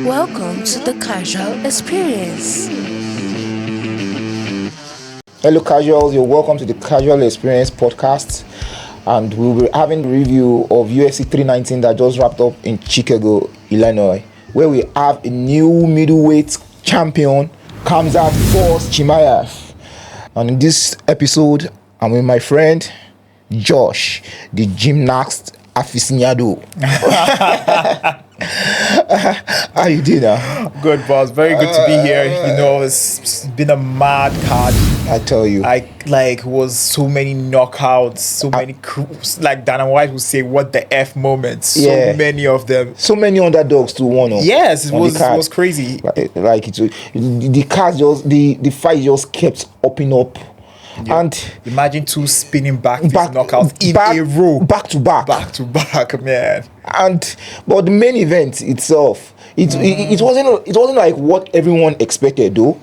Welcome to the Casual Experience. Hello, casuals. You're welcome to the Casual Experience podcast, and we'll be having a review of UFC 319 that just wrapped up in Chicago, Illinois, where we have a new middleweight champion, Khamzat Chimaev. And in this episode, I'm with my friend Josh, the gymnast aficionado. How you doing now? Good, boss. Very good to be here. You know, it's been a mad card. I tell you. Was so many knockouts, so many like Dana White would say, "What the f moments." So many of them. So many underdogs to one. Yes, it was crazy. Like the card the fight just kept upping up. Yeah. And imagine two spinning back knockouts in a row, back to back, man. But the main event itself, it wasn't like what everyone expected, though.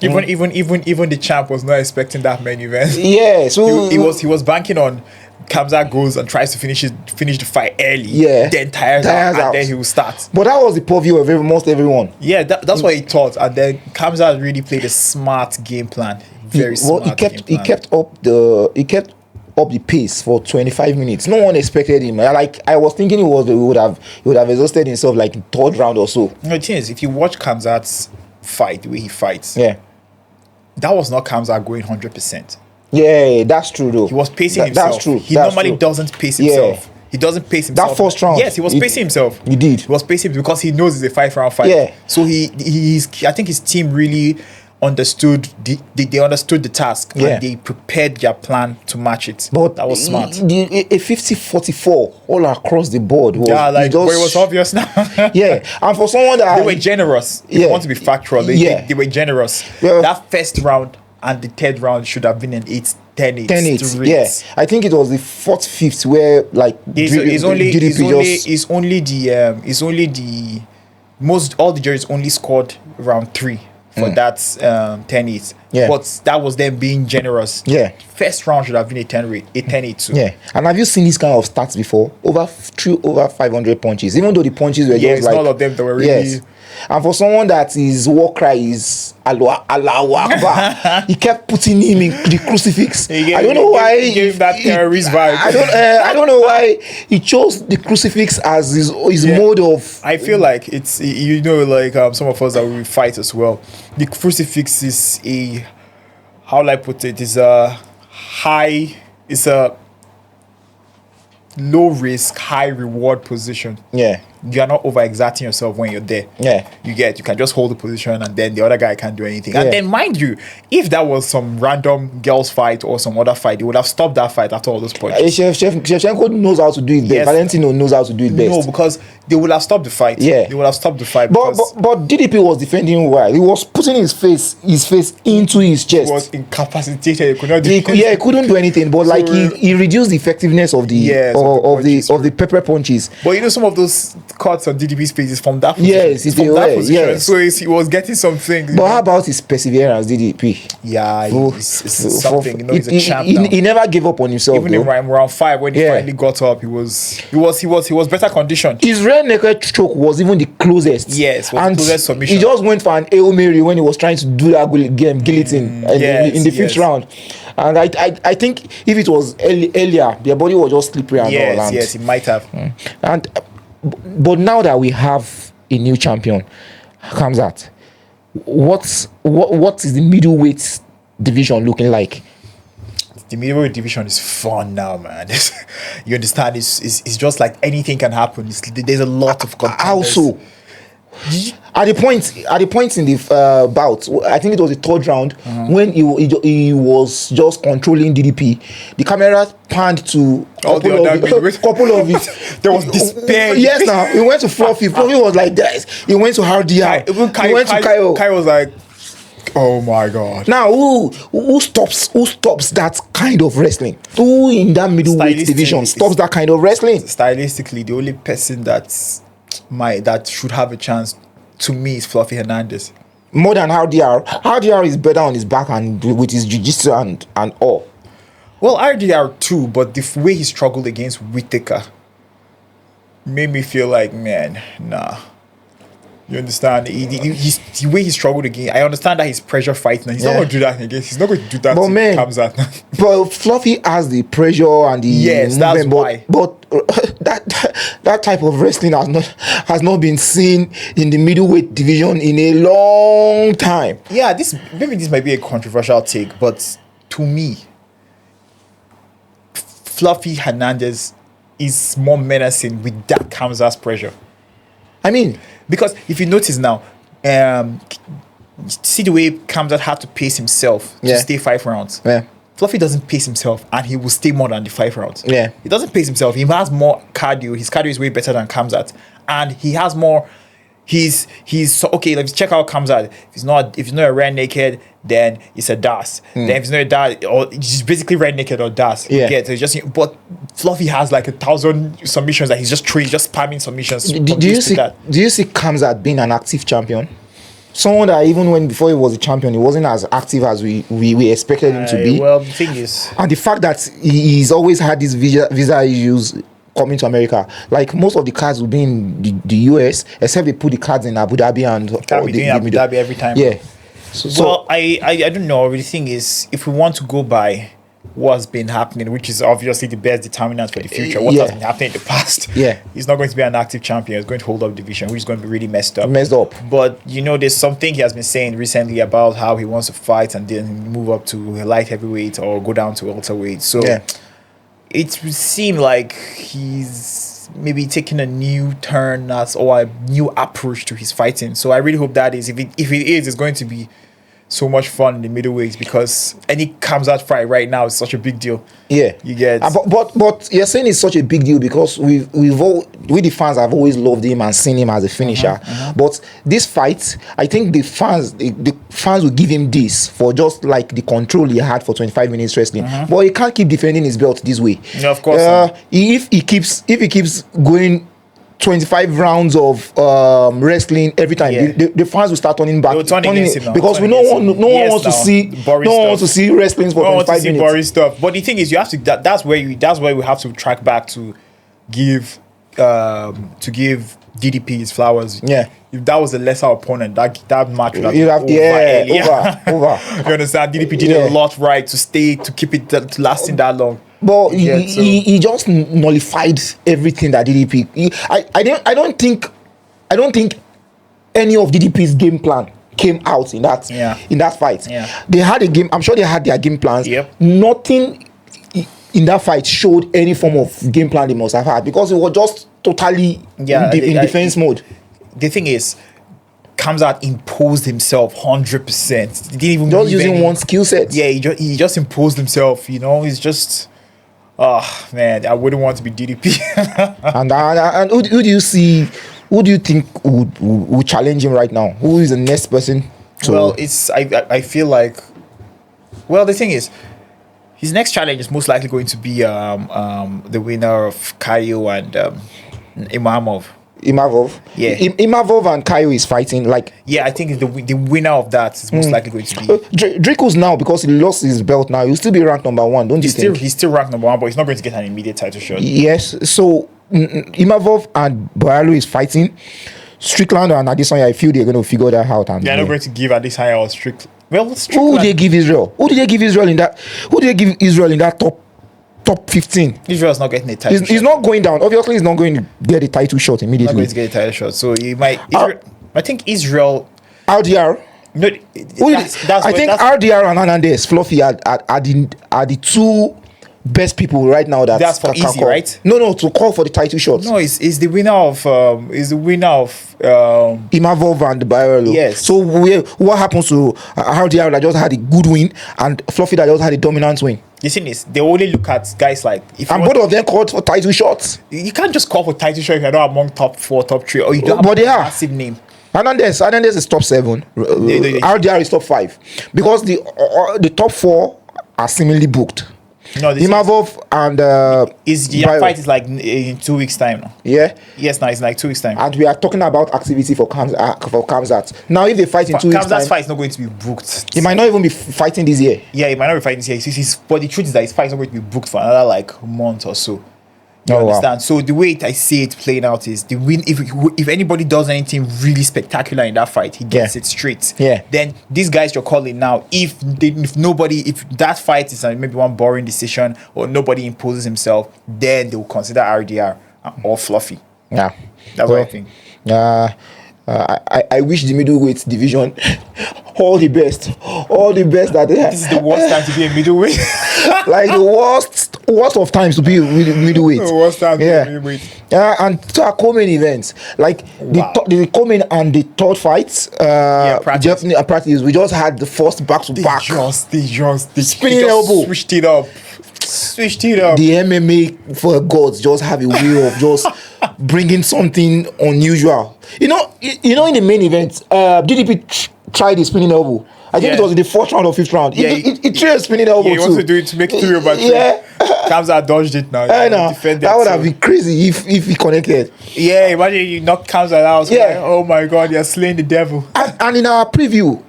Even the champ was not expecting that main event. Yeah, so he was banking on Khamzat goes and tries to finish the fight early. Yeah, then tires out, and then he will start. But that was the purview of most everyone. Yeah, that's what he thought. And then Khamzat really played a smart game plan. He kept up the pace for 25 minutes. No one expected him. I was thinking he would have exhausted himself like in third round or so. No, it is. If you watch Khamzat's fight, the way he fights, yeah, that was not Khamzat going 100%. Yeah, that's true though. He was pacing himself. That's true. He normally doesn't pace himself. Yeah. He doesn't pace himself. That first round. Yes, he was pacing himself. He did. He was pacing because he knows it's a 5-round fight. Yeah. So I think his team really understood they understood the task, yeah, and they prepared their plan to match it. But that was smart. A 50-44 all across the board was, but it was obvious now. Yeah, and for someone that they were generous. If you want to be factual, they were generous. Yeah. That first round and the third round should have been an 10-8. Yeah, I think it was the fourth, fifth where it's only the most, all the juries only scored round 3 for that 10-8. Yeah. But that was them being generous. Yeah. First round should have been a 10-8 too. Yeah. And have you seen this kind of stats before? Over 500 punches. Even though the punches were just like, all of them that were really. Yes. And for someone that his war cry is Allah Akbar, he kept putting him in the crucifix. I don't know why he gave that terrorist vibe. I don't know why he chose the crucifix as his mode of. I feel like it's some of us that we fight as well. The crucifix is how will I put it? It's a low risk, high reward position. Yeah. You are not overexerting yourself when you're there. Yeah. You can just hold the position, and then the other guy can't do anything. Yeah. And then, mind you, if that was some random girls fight or some other fight, they would have stopped that fight after all those punches. Shevchenko knows how to do it best. Yes. Valentino knows how to do it best. No, because they would have stopped the fight. Yeah. They would have stopped the fight. But DDP was defending well. He was putting his face into his chest. He was incapacitated. He could not do he couldn't do anything. But he reduced the effectiveness of the pepper punches. But some of those cuts on DDP's face is from that position. Yes, it's from that position. Yes. So he was getting something. But how about his perseverance, DDP? Yeah, it's something. He's a champ now. He never gave up on himself. Even in round 5 when he finally got up, he was better conditioned. His rear naked choke was even the closest. Yes, and the closest submission. He just went for an Hail Mary when he was trying to do that guillotine in the fifth round. And I think if it was earlier, their body was just slippery and all. Yes, it might have. But now that we have a new champion, Khamzat, what is the middleweight division looking like? The middleweight division is fun now, man. You understand? It's just like anything can happen. There's a lot of contenders. How so? At the point in the bout, I think it was the third round, when he was just controlling DDP. The camera panned to couple of it. There was despair. Yes, now he went to Fluffy. Fluffy was like this. He went to RDR. He went to Kyle. Kyle was like, oh my god. Now who stops that kind of wrestling? Who in that middleweight division stops that kind of wrestling? Stylistically, the only person that should have a chance to me is Fluffy Hernandez. More than RDR. RDR is better on his back and with his jiu-jitsu and all. Well, RDR too, but the way he struggled against Whittaker made me feel like, man, nah. You understand? The way he struggled again. I understand that he's pressure fighting. He's not going to do that again. He's not going to do that. But man, Khamzat. But Fluffy has the pressure and the yes, that's why. But that type of wrestling has not been seen in the middleweight division in a long time. Yeah, this might be a controversial take, but to me, Fluffy Hernandez is more menacing with that Khamzat's pressure. I mean, because if you notice now, see the way Khamzat had to pace himself to stay 5 rounds. Yeah. Fluffy doesn't pace himself, and he will stay more than the 5 rounds. Yeah. He doesn't pace himself. He has more cardio. His cardio is way better than Khamzat, and he has more. He's so okay. Let's check out Khamzat. If he's not a rear naked, then it's a das. Then if it's not a das, or it's basically rear naked or das. Yeah. So it's just, but Fluffy has like 1,000 submissions that he's just spamming submissions. Do you see Khamzat being an active champion? Someone that even when before he was a champion, he wasn't as active as we expected him to be. Well, the thing is, and the fact that he's always had these visa issues coming to America, like most of the cards will be in the US, except they put the cards in Abu Dhabi and Abu Dhabi every time. Yeah. So I don't know. The thing is, if we want to go by what's been happening, which is obviously the best determinant for the future, what has been happening in the past. Yeah. He's not going to be an active champion. He's going to hold up division, which is going to be really messed up. But there's something he has been saying recently about how he wants to fight and then move up to light heavyweight or go down to welterweight. So it would seem like he's maybe taking a new turn or a new approach to his fighting. So I really hope that is, if it is, it's going to be so much fun in the middleweights, because any Khamzat fight right now is such a big deal. Yeah, you get. But you're saying it's such a big deal because we the fans have always loved him and seen him as a finisher. But this fight, I think the fans will give him this for just like the control he had for 25 minutes wrestling. But he can't keep defending his belt this way. Yeah, of course. If he keeps going 25 rounds of wrestling every time, the fans will start turning back, because we no one wants to see wrestling for 25 minutes. Boring stuff. But the thing is, you have to. That's where we have to track back to give DDP his flowers. Yeah. If that was a lesser opponent, that match would have been over. You understand? DDP did a lot right to keep it lasting that long. But he just nullified everything that DDP. I don't think any of DDP's game plan came out in that fight. Yeah. They had a game. I'm sure they had their game plans. Yep. Nothing in that fight showed any form of game plan they must have had, because it was just totally in defense mode. The thing is, Khamzat imposed himself 100%. He didn't even just using one skill set. Yeah, he just imposed himself. He's just. Oh man, I wouldn't want to be DDP. and who do you see? Who do you think would challenge him right now? Who is the next person? Well, I feel like. Well, the thing is, his next challenge is most likely going to be the winner of Kaio and Imavov. Yeah. Imavov and Kaio is fighting like. Yeah, I think the winner of that is most likely going to be. Dricus now, because he lost his belt now, he'll still be ranked number 1, don't you think? He's still ranked number 1, but he's not going to get an immediate title shot. Yes, so Imavov and Boyalo is fighting. Strickland and Adesanya, I feel they're going to figure that out. They're not going to give Adesanya or Strickland. Well, Who did they give Israel? Who did they give Israel in that top 15? Israel's not getting a title shot. He's not going down. Obviously, he's not going to get a title shot immediately. Not going to get a title shot. So he might. I think Israel. RDR. No, I think RDR and Hernandez, Fluffy are the two best people right now that's for easy, call. Right? No, to call for the title shots. No, it's the winner of Imavov and Bayerlo. Yes. So what happens to RDR that just had a good win and Fluffy that just had a dominant win? The thing is, they only look at guys like. And both of them called for title shots. You can't just call for title shot if you're not among top 4, top 3, or you don't have a massive name. Hernandez is top 7. RDR is top 5, because the top 4 are seemingly booked. No, Imavov and fight is like in 2 weeks' time now. Yeah. Yes, now it's like 2 weeks' time. And we are talking about activity for Khamzat. Now, if they fight in 2 weeks' time, Khamzat's fight is not going to be booked. He might not even be fighting this year. Yeah, he might not be fighting this year. But the truth is that his fight is not going to be booked for another like month or so. You Oh, wow. understand? So the way I see it playing out is the win. If anybody does anything really spectacular in that fight, he gets it straight. Yeah. Then these guys you're calling now, if that fight is maybe one boring decision or nobody imposes himself, then they will consider RDR all fluffy. Yeah. That's what I think. I wish the middleweight division all the best that they have. This is the worst time to be a middleweight. Like the worst of times to be a middleweight. The worst time to be a middleweight. And to our co-main events, like the co-main and the third fights, definitely a practice. We just had the first back-to-back. They just spinning elbow. Switched it up. The MMA for gods just have a way of just bringing something unusual. You know, in the main event, DDP tried the spinning elbow. I think it was in the 4th round or 5th round. He tried a spinning elbow he too. wants to do it to make 3 over 3. Yeah. Khamzat dodged it now. I know. That would have been crazy if he connected. Yeah, imagine you knock Khamzat out. Yeah. Like, oh my God, you're slaying the devil. And in our preview,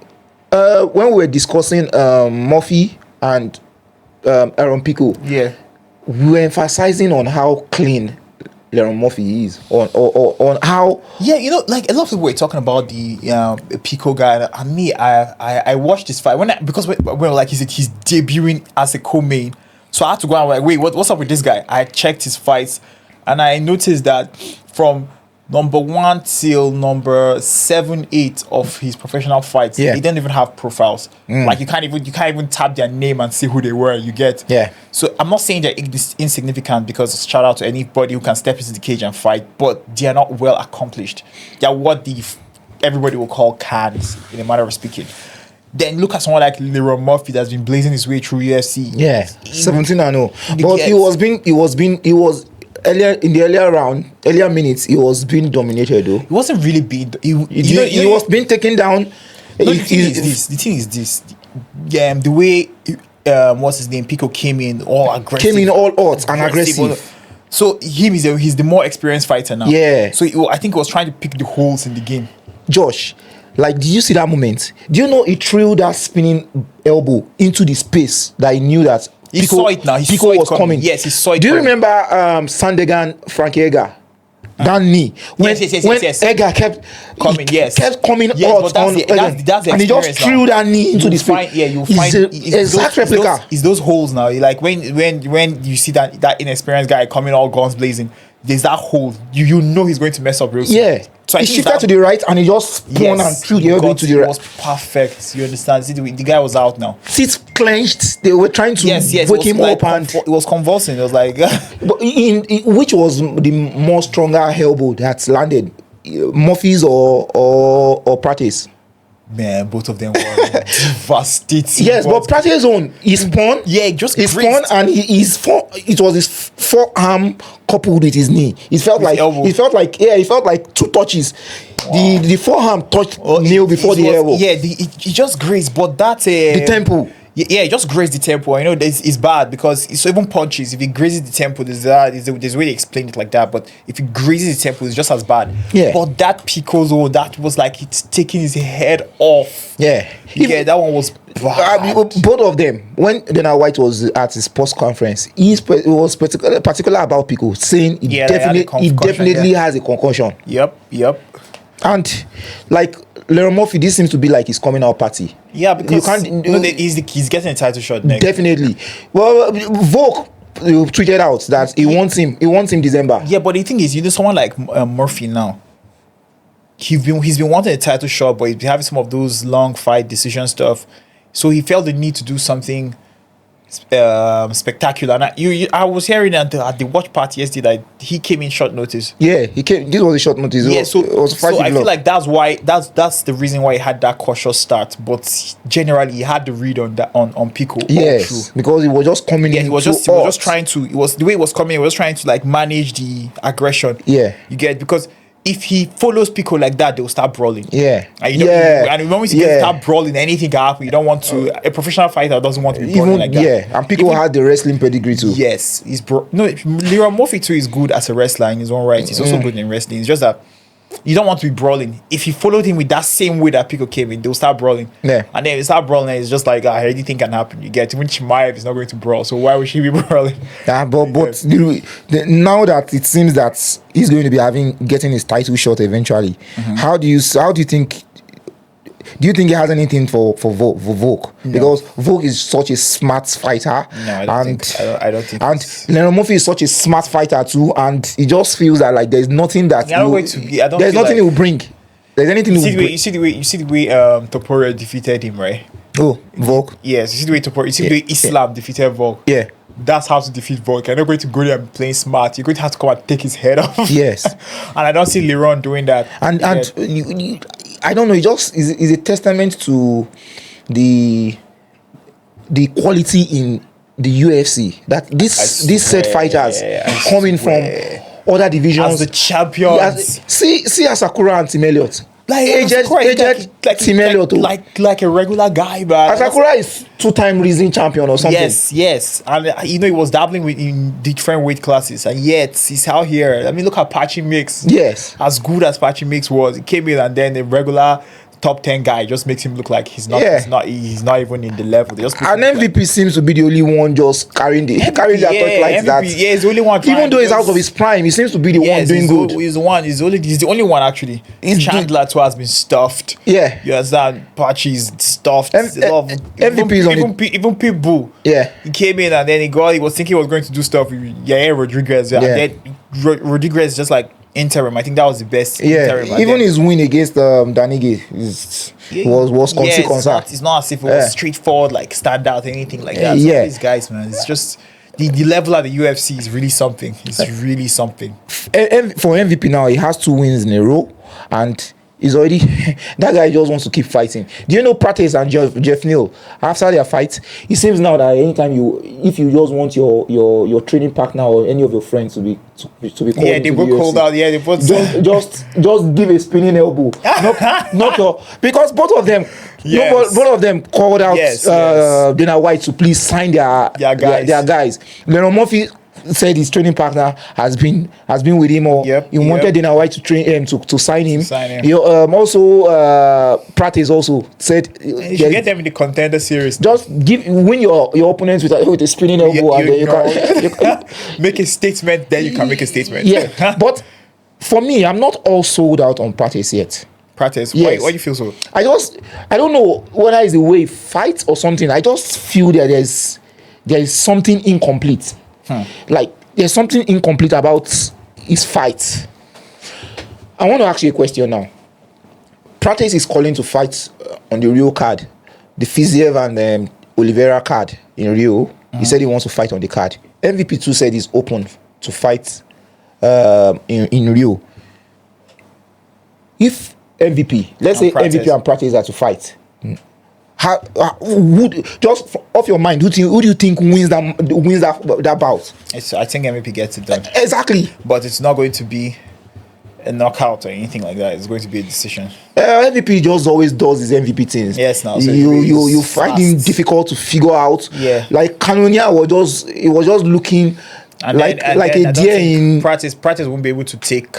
when we were discussing Murphy and Aaron Pico, we were emphasizing on how clean Aaron Murphy is, on how. Yeah, you know, like a lot of people were talking about the Pico guy, and me, I watched this fight because like he's debuting as a co-main, so I had to go and like, wait, what's up with this guy? I checked his fights, and I noticed that from number 1 till number 7, 8 of his professional fights, he didn't even have profiles. Like you can't even tap their name and see who they were. You get. Yeah. So I'm not saying they're insignificant, because shout out to anybody who can step into the cage and fight, but they are not well accomplished. They are what everybody will call cans, in a matter of speaking. Then look at someone like Leroy Murphy that's been blazing his way through UFC. Yeah, 17-0. But he was earlier in the earlier minutes, he was being dominated though. He wasn't really being. He was being taken down. No, the thing is this. The way what's his name, Pico came in all aggressive, all out and aggressive. So he's the more experienced fighter now. Yeah. So I think he was trying to pick the holes in the game. Josh, like, did you see that moment? Do you know he threw that spinning elbow into the space that he knew that He saw it now. Pico was coming. Yes, he saw it. Do you remember Sandegan, Frankie Edgar? That knee. When Edgar kept coming, kept coming out on Edgar, and he just threw that knee into the space. You'll find exact replica. It's those holes now. Like when you see that inexperienced guy coming all guns blazing, there's that hole. You know he's going to mess up real soon. Yeah. So he shifted to the right and he just spun and threw the elbow to the right. It was perfect. You understand? See, the guy was out now. Seats clenched. They were trying to wake him up, and it was convulsing. It was like, but which was the more stronger elbow that landed, Murphy's or Prate's? Man, both of them were devastating. Yes, but Prate's own, he spun. Yeah, he spun, and it was his forearm coupled with his knee. It felt like 2 touches. Wow. The forearm touched nail before the elbow. Yeah, he just grazed, but that's the temple. Yeah, just graze the temple. I know it's bad because it's even punches. If he grazes the temple, there's a way to explain it like that. But if he grazes the temple, it's just as bad. Yeah. But that Pico's that was like it's taking his head off. Yeah. That one was bad. Both of them. When Dana White was at his post conference, he was particular about Pico, saying he definitely has a concussion. Yep. And like Leroy Murphy, this seems to be like his coming out party. Yeah, because he's getting a title shot next. Definitely. Well, Volk tweeted out that he wants him December. Yeah, but the thing is, someone like Murphy now, he's been wanting a title shot, but he's been having some of those long fight decision stuff. So he felt the need to do something spectacular. And I was hearing at the watch party yesterday that he came in short notice. Yeah, he came. This was a short notice. Yeah, so I feel like that's why that's the reason why he had that cautious start. But generally, he had the read on that on Pico. Yes, because he was just coming. Yeah, he was just trying to. It was the way he was coming. He was trying to like manage the aggression. Yeah, you get, because if he follows Pico like that, they'll start brawling. Yeah. And when we start brawling, anything can happen. You don't want to. A professional fighter doesn't want to be brawling like that. Yeah, and Pico had the wrestling pedigree too. Yes, Leroy Murphy too is good as a wrestler in his own right. He's also good in wrestling. It's just that you don't want to be brawling. If you followed him with that same way that Pico came in, they'll start brawling. Yeah. And then they start brawling, it's just like anything can happen. You get even Chimaev is not going to brawl, so why would she be brawling? Yeah, but now that it seems that he's going to be getting his title shot eventually, how do you think? Do you think he has anything for Volk? No. Because Volk is such a smart fighter. No, I don't think. And Leonard Murphy is such a smart fighter too, and he just feels that like there's nothing that there's nothing he will bring. There's anything. You see the way Topuria defeated him, right? Oh, Volk. Yes, you see the way Topuria. You see the way Islam defeated Volk. Yeah. That's how to defeat Volk. You're not going to go there and play smart. You're going to have to come and take his head off. Yes. And I don't see Leron doing that. And I don't know. It just is a testament to the quality in the UFC that these set fighters coming from other divisions as the champions. See Asakura and Tim Elliott. Like Tim Elliott, like a regular guy, but Asakura is 2-time Rizin champion or something. Yes, and he was dabbling in different weight classes, and yet he's out here. I mean, look at Pachi Mix. Yes, as good as Pachi Mix was, he came in and then a regular top 10 guy just makes him look like he's not even in the level. They just and MVP seems to be the only one just carrying the torch like that. Yeah, he's the only one. Even though he's out of his prime, he seems to be the one doing good. He's the only one actually. Chandler too has been stuffed. Yeah, you understand? Pachi's stuffed. MVP is even Pitbull. Yeah, he came in and then he was thinking he was going to do stuff with Rodriguez. Yeah, and then Rodriguez just like interim. I think that was the best interim. Even his win against Danige was consequential. It's not as if it was straightforward, like stand out, anything like that. So these guys, man, it's just the level at the UFC is really something. It's really something. For MVP now, he has 2 wins in a row, and he's already that guy just wants to keep fighting. Do you know Prates and Jeff Neal, after their fight, it seems now that anytime if you just want your training partner or any of your friends to be called, they both called out. Yeah, they both just give a spinning elbow. not your, because both of them. Yes. Both of them called out Dana White to please sign their guys. Leonard Murphy said his training partner has been with him, or he wanted Dana White to train him to sign him. Also, Prates also said you should get them in the contender series. Just win your opponents with a spinning elbow, and then you can make a statement. Then you can make a statement. Yeah, but for me, I'm not all sold out on Prates yet. Prates, why do you feel so? I don't know whether it's the way he fights or something. I just feel that there is something incomplete. Like there's something incomplete about his fight. I want to ask you a question now. Prates is calling to fight on the Rio card, the Fiziev and Oliveira card in Rio. He said he wants to fight on the card. MVP 2 said he's open to fight in Rio. If MVP, let's say MVP and Prates are to fight, just off your mind, who do you think wins that bout? I think MVP gets it done. Exactly. But it's not going to be a knockout or anything like that. It's going to be a decision. MVP just always does his MVP things. Yes, now so you find him difficult to figure out. Yeah. Like Canonia was just looking like a deer in Prates won't be able to take.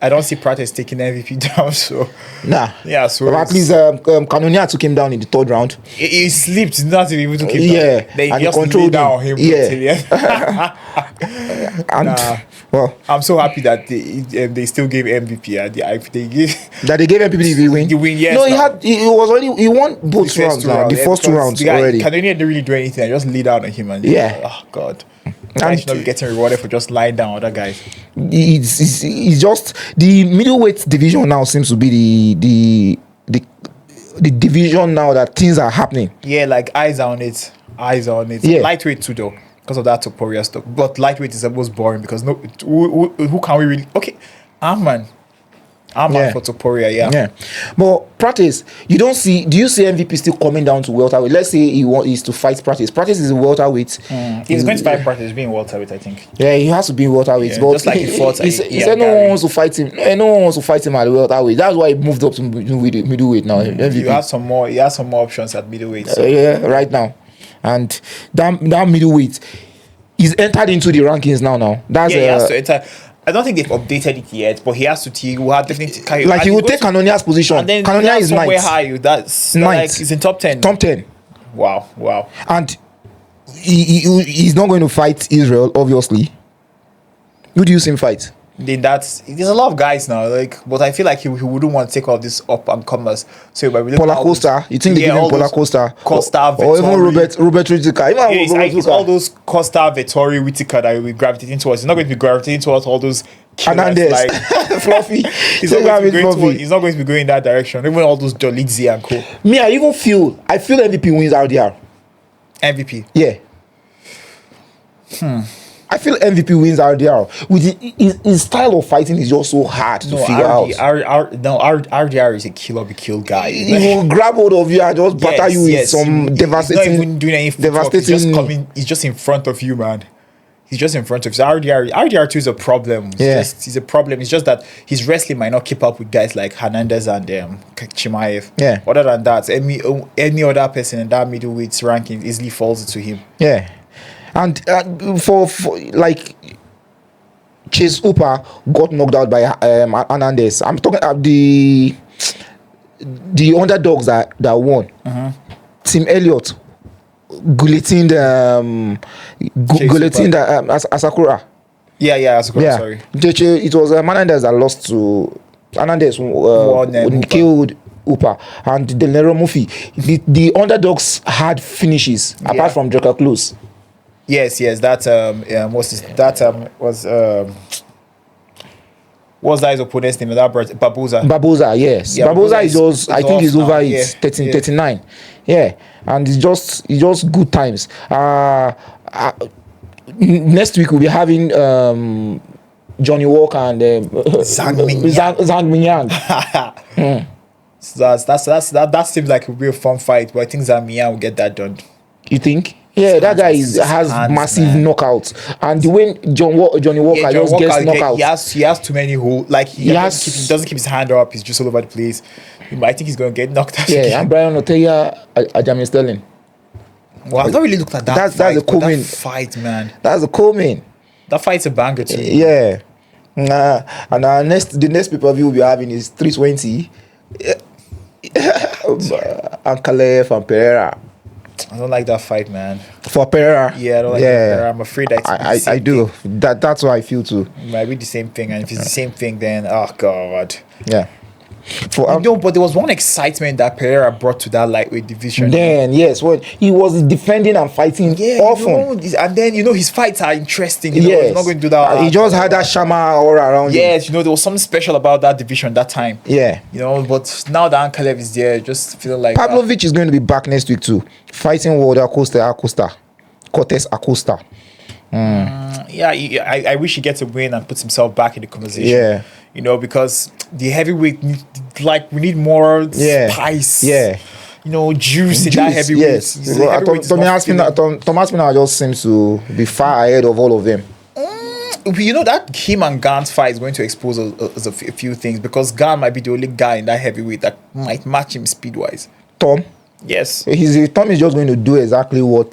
I don't see Prates taking MVP down, so yeah. So but at least Canonia took him down in the 3rd round. He slipped. He's not even able to keep down. Then and he just controlled down him. And well, I'm so happy that they still gave MVP. They gave MVP the win. The win, yes. No, he won both rounds. The first 2 rounds already. Canonia didn't really do anything. I just laid down on him and oh God. I should not be getting rewarded for just lying down other guys. It's just the middleweight division now seems to be the division now that things are happening. Yeah, like eyes on it. Yeah. Lightweight too though, because of that Topuria stuff. But lightweight is almost boring because who can we really? Okay, Arman for Topuria, yeah. But Prates, do you see MVP still coming down to welterweight? Let's say he's to fight Prates. Prates is a welterweight. He's going to fight Prates being welterweight, I think. Yeah, he has to be welterweight. But just like he fought. He said no one wants to fight him. No one wants to fight him at welterweight. That's why he moved up to middleweight now. MVP. He has some more options at middleweight. So. Right now, and that middleweight, he's entered into the rankings now. That's he has to enter. I don't think they've updated it yet, but he has to. He will have definitely carry. Like he will take Cannonia's position. And then Cannonia is somewhere ninth. high. That's Ninth. like he's in top 10. Top 10. Wow. And he's not going to fight Israel, obviously. Who do you see him fight? Then there's a lot of guys now, like, but I feel like he wouldn't want to take all this up and comers. So Paula Costa, you think they give him Paula Costa? or even Robert Whittaker? It's all those Costa, Vettori, Whittaker that we gravitating towards. He's not going to be gravitating towards all those Hernandez, like Fluffy. He's not going to be going in that direction. Even all those Jolidze and co. Me, I feel MVP wins out there. MVP. Yeah. I feel MVP wins RDR. With his style of fighting is just so hard to figure out. RDR is a kill or be killed guy. He will grab hold of you and just batter you with some devastating. He's not even doing any devastating. He's just in front of you, man. He's just in front of you. So RDR2 is a problem. He's a problem. It's just that his wrestling might not keep up with guys like Hernandez and Chimaev. Yeah. Other than that, any other person in that middleweight ranking easily falls into him. Yeah. And for like Chase Hooper got knocked out by Hernandez. I'm talking about the underdogs that won. Tim Elliott guillotined Asakura. Yeah, Asakura. Sorry. It was Hernandez that lost to Hernandez. Killed Hooper and Delnero Murphy. The underdogs had finishes apart from Dricus Close. Yes, that what's that his opponent's name? Barboza, yes. Yeah, Barboza is just, I think he's over it. 39. Yeah. And it's just good times. Next week we'll be having Johnny Walker and Zhang Mingyang. So that seems like it will be a fun fight, but I think Zhang Mingyang will get that done. You think? Yeah, that guy has massive knockouts, and the way Johnny Walker just gets knockouts. He has too many holes. Like he doesn't keep his hand up. He's just all over the place. I think he's going to get knocked out. Yeah, and Brian Ortega, Aljamain Sterling. Well, I've not really looked at that. That's a cool fight, man. That's a cool main. That fight's a banger too. Yeah. And the next pay-per-view we'll be having is 320. Ankalev and Pereira. I don't like that fight, man. For Pereira? Yeah, I don't like Pereira. I'm afraid I do. That's what I feel too. It might be the same thing, and if it's the same thing, then oh god. Yeah. But there was one excitement that Pereira brought to that lightweight division. Then yes, when he was defending and fighting often, and then his fights are interesting. He's not going to do that. He just had that shama all around him. Yes, there was something special about that division that time. Yeah, but now that Ankalev is there, just feeling like Pavlovich is going to be back next week too, fighting Cortez Acosta. I wish he gets a win and puts himself back in the conversation. Yeah. Because the heavyweight, we need more spice. Yeah. Juice in that heavyweight. Yes. Thomas Pina just seems to be far ahead of all of them. That him and Gant's fight is going to expose us a few things, because Gant might be the only guy in that heavyweight that might match him speed-wise. Tom? Yes. Tom is just going to do exactly what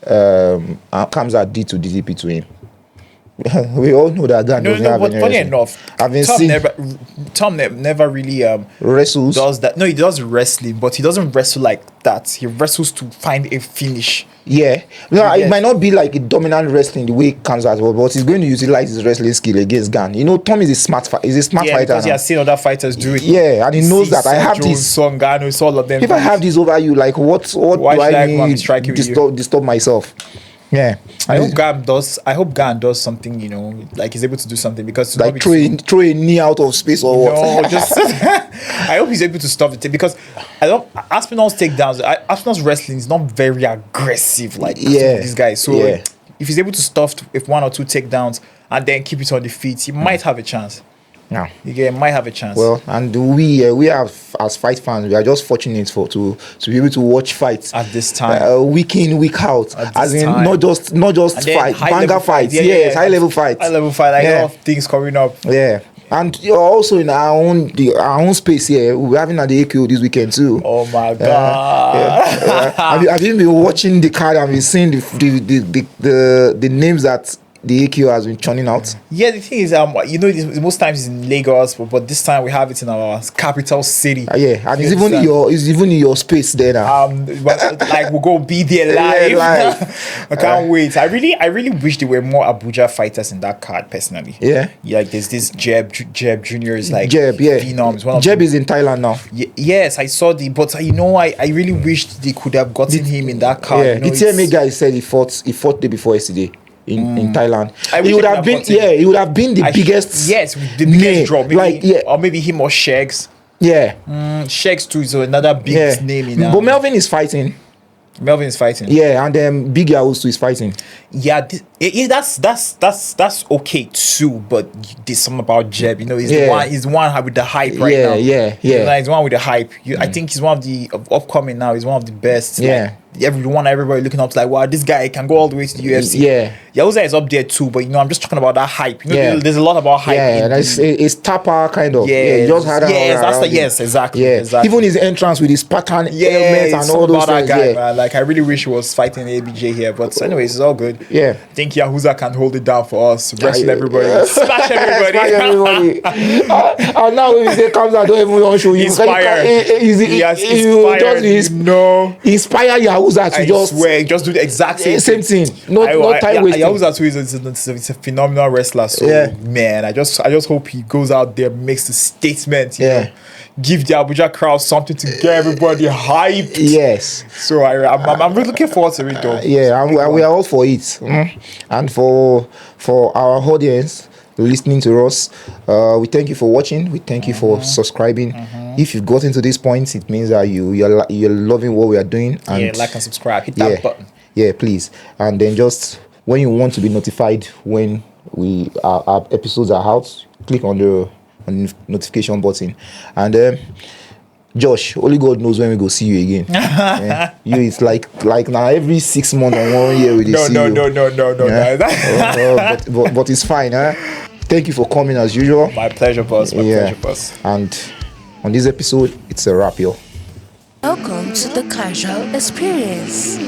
Khamzat did to DDP to him. We all know that Gant doesn't have any. Funny enough, Tom never really wrestles. Does that? No, he does wrestling, but he doesn't wrestle like that. He wrestles to find a finish. Yeah, it might not be like a dominant wrestling the way Khamzat was, but he's going to utilize his wrestling skill against Gant. Tom is a smart fighter. Yeah, because he has seen other fighters do it. Yeah, and he knows that I have this. All of them. If I have this over you, like what do I need to disturb myself? Yeah, I hope Gant does something, like he's able to do something, because like throw a knee out of space or what? I hope he's able to stop it, because Aspinall's takedowns. Aspinall's wrestling is not very aggressive like these guys. So if he's able to stuff if one or two takedowns and then keep it on the feet, he might have a chance. Yeah, might have a chance. Well, and we have, as fight fans, we are just fortunate to be able to watch fights at this time, week in, week out, as in not just fight, banger fights. Yes, high level fights. High level fight, like a lot of things coming up. Yeah. And also in our own space here, we're having at the AKO this weekend too. Oh my god! Have you been watching the card and been seeing the names that the AQ has been churning out? Yeah, the thing is, most times it's in Lagos, but this time we have it in our capital city. Yeah, and it's even in your space there now. But, like we're gonna be there live. I can't wait. I really wish there were more Abuja fighters in that card personally. Yeah, like there's this Jeb Junior is like Jeb, yeah. Phenoms. Jeb is in Thailand now. Yes, I saw but I really wish they could have gotten him in that card. Yeah, the TMA guy said he fought day before yesterday. In Thailand, he would have been the biggest. Yes, the biggest draw. Maybe, or maybe him or Shegs. Yeah, Shegs too is another big name in. But Melvin is fighting. Yeah, and then Big Yahoo is fighting. Yeah, that's okay too. But there's something about Jeb. He's the one with the hype right now. Yeah. He's the one with the hype. I think he's one of the upcoming now. He's one of the best. Yeah. Everybody looking up to like, wow, this guy can go all the way to the UFC. Yeah. Yahuza is up there too, but I'm just talking about that hype. There's a lot about hype. Yeah, it's Tapa kind of. Yeah, just had yes, exactly. Yeah, exactly. Even his entrance with his pattern helmet and all those things. Guy, man. Like I really wish he was fighting ABJ here, but anyways, it's all good. Yeah, I think Yahuza can hold it down for us, wrestle everybody, smash everybody. And now when we say Khamzat, don't even want to show you. Inspire. Inspire Yahuza to just do the exact same thing. No time wasting. Yahuza too is a phenomenal wrestler. So man, I just hope he goes out there, makes a statement. You know, give the Abuja crowd something to get everybody hyped. Yes. So I'm really looking forward to it though. Yeah, and we are all for it. Mm-hmm. And for our audience listening to us, we thank you for watching. We thank you for subscribing. If you've gotten to this point, it means that you're loving what we are doing. And like and subscribe. Hit that button. Yeah, please. And then just when you want to be notified when our episodes are out, click on the notification button. And Josh, only God knows when we go see you again. It's like now every 6 months or 1 year we see you. No. But it's fine, huh? Thank you for coming as usual. My pleasure, boss. Pleasure, boss. And on this episode, it's a wrap, yo. Welcome to the Casual Experience.